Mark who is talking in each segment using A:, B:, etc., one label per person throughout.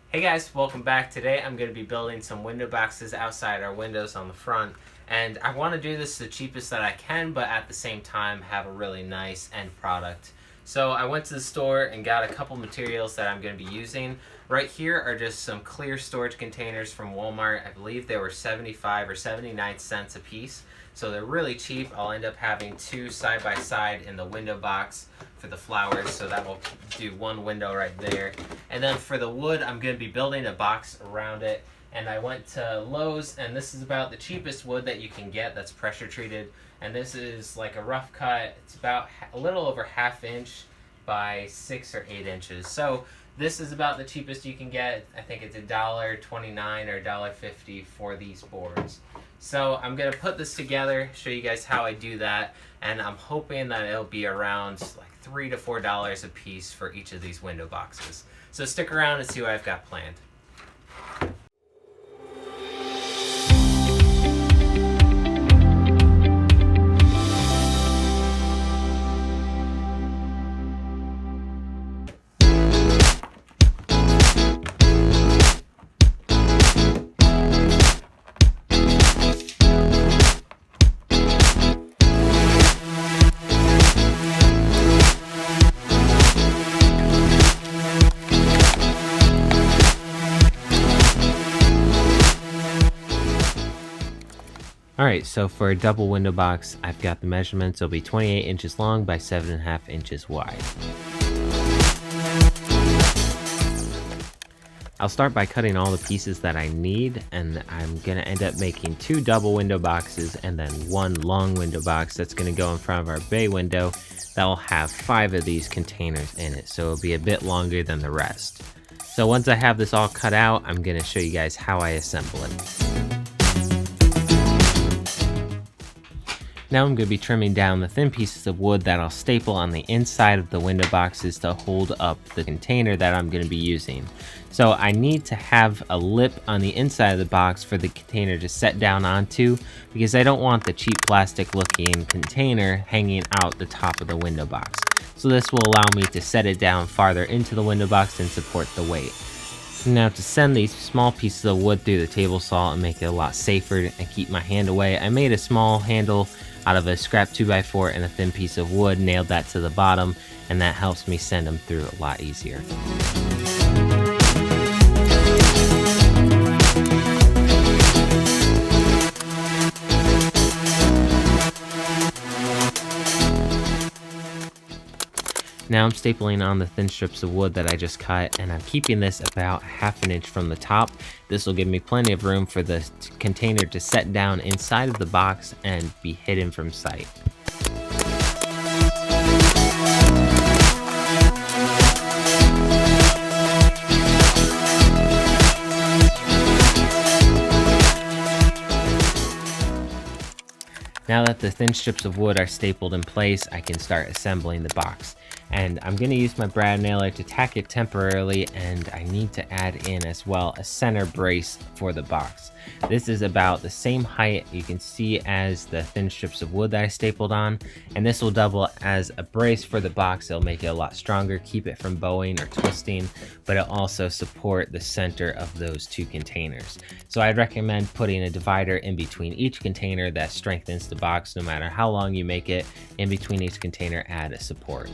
A: Hey guys, welcome back. Today I'm going to be building some window boxes outside our windows on the front, and I want to do this the cheapest that I can, but at the same time have a really nice end product. So I went to the store and got a couple materials that I'm going to be using. Right here are just some clear storage containers from Walmart. I believe they were 75 or 79 cents a piece, so they're really cheap. I'll end up having two side by side in the window box for the flowers, so that will do one window right there. And then for the wood, I'm going to be building a box around it. And I went to Lowe's, and this is about the cheapest wood that you can get that's pressure treated. And this is like a rough cut. It's about a little over 1/2 inch by 6 or 8 inches. So this is about the cheapest you can get. I think it's $1.29 or $1.50 for these boards. So I'm going to put this together, show you guys how I do that, and I'm hoping that it'll be around like $3 to $4 a piece for each of these window boxes. So stick around and see what I've got planned. Alright, so for a double window box, I've got the measurements. It'll be 28 inches long by 7.5 inches wide. I'll start by cutting all the pieces that I need, and I'm going to end up making 2 double window boxes and then 1 long window box that's going to go in front of our bay window that will have 5 of these containers in it, so it'll be a bit longer than the rest. So once I have this all cut out, I'm going to show you guys how I assemble it. Now I'm going to be trimming down the thin pieces of wood that I'll staple on the inside of the window boxes to hold up the container that I'm going to be using. So I need to have a lip on the inside of the box for the container to set down onto, because I don't want the cheap plastic looking container hanging out the top of the window box. So this will allow me to set it down farther into the window box and support the weight. Now to send these small pieces of wood through the table saw and make it a lot safer and keep my hand away, I made a small handle out of a scrap 2x4 and a thin piece of wood, nailed that to the bottom, and that helps me send them through a lot easier. Now I'm stapling on the thin strips of wood that I just cut, and I'm keeping this about 1/2 inch from the top. This will give me plenty of room for the container to set down inside of the box and be hidden from sight. Now that the thin strips of wood are stapled in place, I can start assembling the box. And I'm going to use my brad nailer to tack it temporarily, and I need to add in as well a center brace for the box. This is about the same height you can see as the thin strips of wood that I stapled on, and this will double as a brace for the box. It'll make it a lot stronger, keep it from bowing or twisting, but it'll also support the center of those 2 containers. So I'd recommend putting a divider in between each container that strengthens the box. No matter how long you make it, in between each container add a support.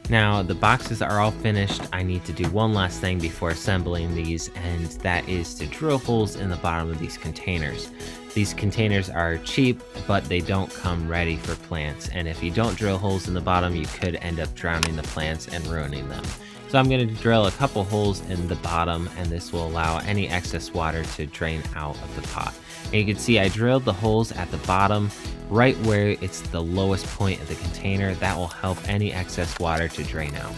A: Now the boxes are all finished. I need to do one last thing before assembling these, and that is to drill holes in the bottom of these containers. These containers are cheap, but they don't come ready for plants, and if you don't drill holes in the bottom, you could end up drowning the plants and ruining them. So I'm going to drill a couple holes in the bottom, and this will allow any excess water to drain out of the pot. And you can see I drilled the holes at the bottom, right where it's the lowest point of the container. That will help any excess water to drain out.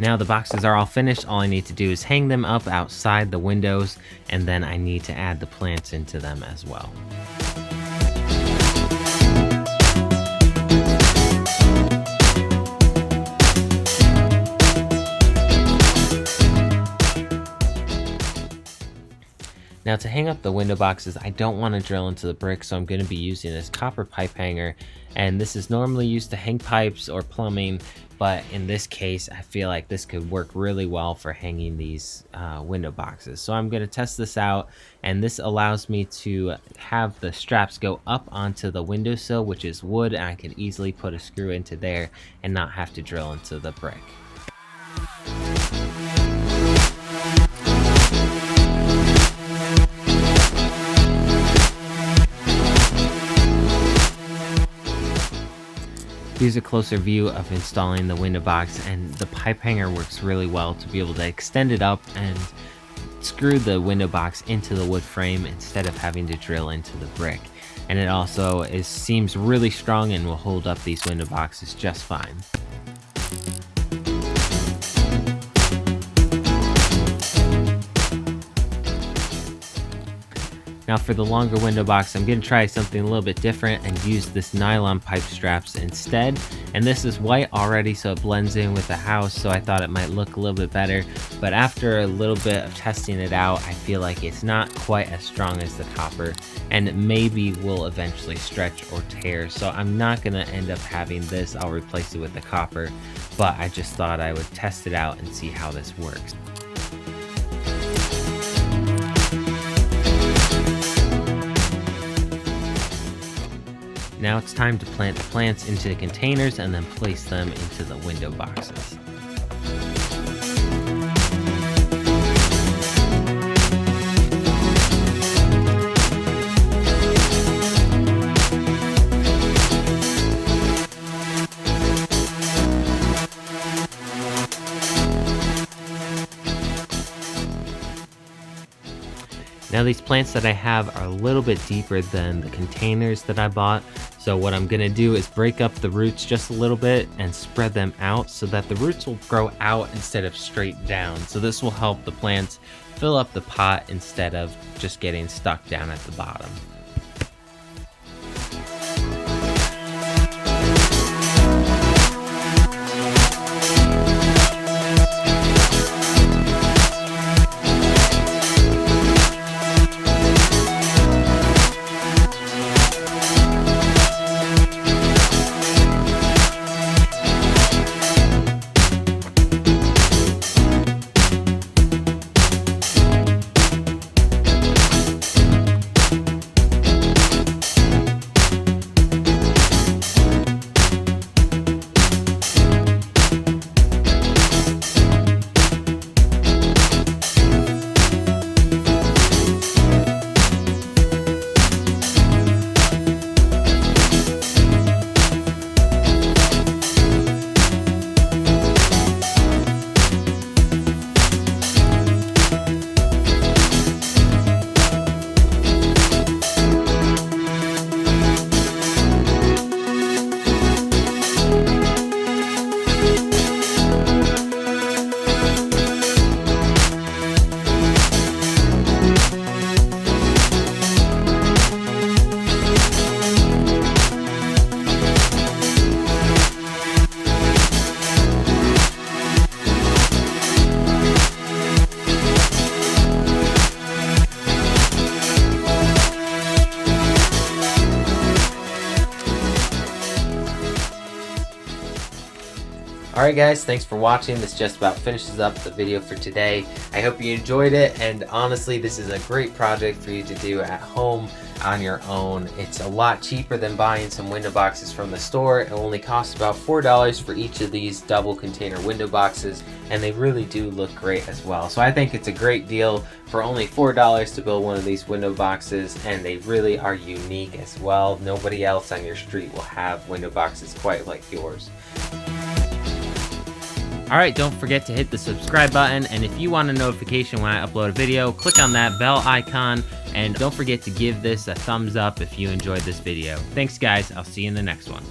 A: Now the boxes are all finished. All I need to do is hang them up outside the windows, and then I need to add the plants into them as well. Now to hang up the window boxes, I don't want to drill into the brick, so I'm going to be using this copper pipe hanger, and this is normally used to hang pipes or plumbing, but in this case I feel like this could work really well for hanging these window boxes. So I'm going to test this out, and this allows me to have the straps go up onto the windowsill, which is wood, and I can easily put a screw into there and not have to drill into the brick. Here's a closer view of installing the window box, and the pipe hanger works really well to be able to extend it up and screw the window box into the wood frame instead of having to drill into the brick. And it also seems really strong and will hold up these window boxes just fine. Now for the longer window box, I'm going to try something a little bit different and use this nylon pipe straps instead. And this is white already, so it blends in with the house, so I thought it might look a little bit better. But after a little bit of testing it out, I feel like it's not quite as strong as the copper, and maybe will eventually stretch or tear. So I'm not going to end up having this. I'll replace it with the copper, but I just thought I would test it out and see how this works. Now it's time to plant the plants into the containers and then place them into the window boxes. Now these plants that I have are a little bit deeper than the containers that I bought. So what I'm gonna do is break up the roots just a little bit and spread them out so that the roots will grow out instead of straight down. So this will help the plants fill up the pot instead of just getting stuck down at the bottom. Alright guys, thanks for watching. This just about finishes up the video for today. I hope you enjoyed it, and honestly this is a great project for you to do at home on your own. It's a lot cheaper than buying some window boxes from the store. It only costs about $4 for each of these double container window boxes, and they really do look great as well. So I think it's a great deal for only $4 to build one of these window boxes, and they really are unique as well. Nobody else on your street will have window boxes quite like yours. Alright, don't forget to hit the subscribe button, and if you want a notification when I upload a video, click on that bell icon, and don't forget to give this a thumbs up if you enjoyed this video. Thanks guys, I'll see you in the next one.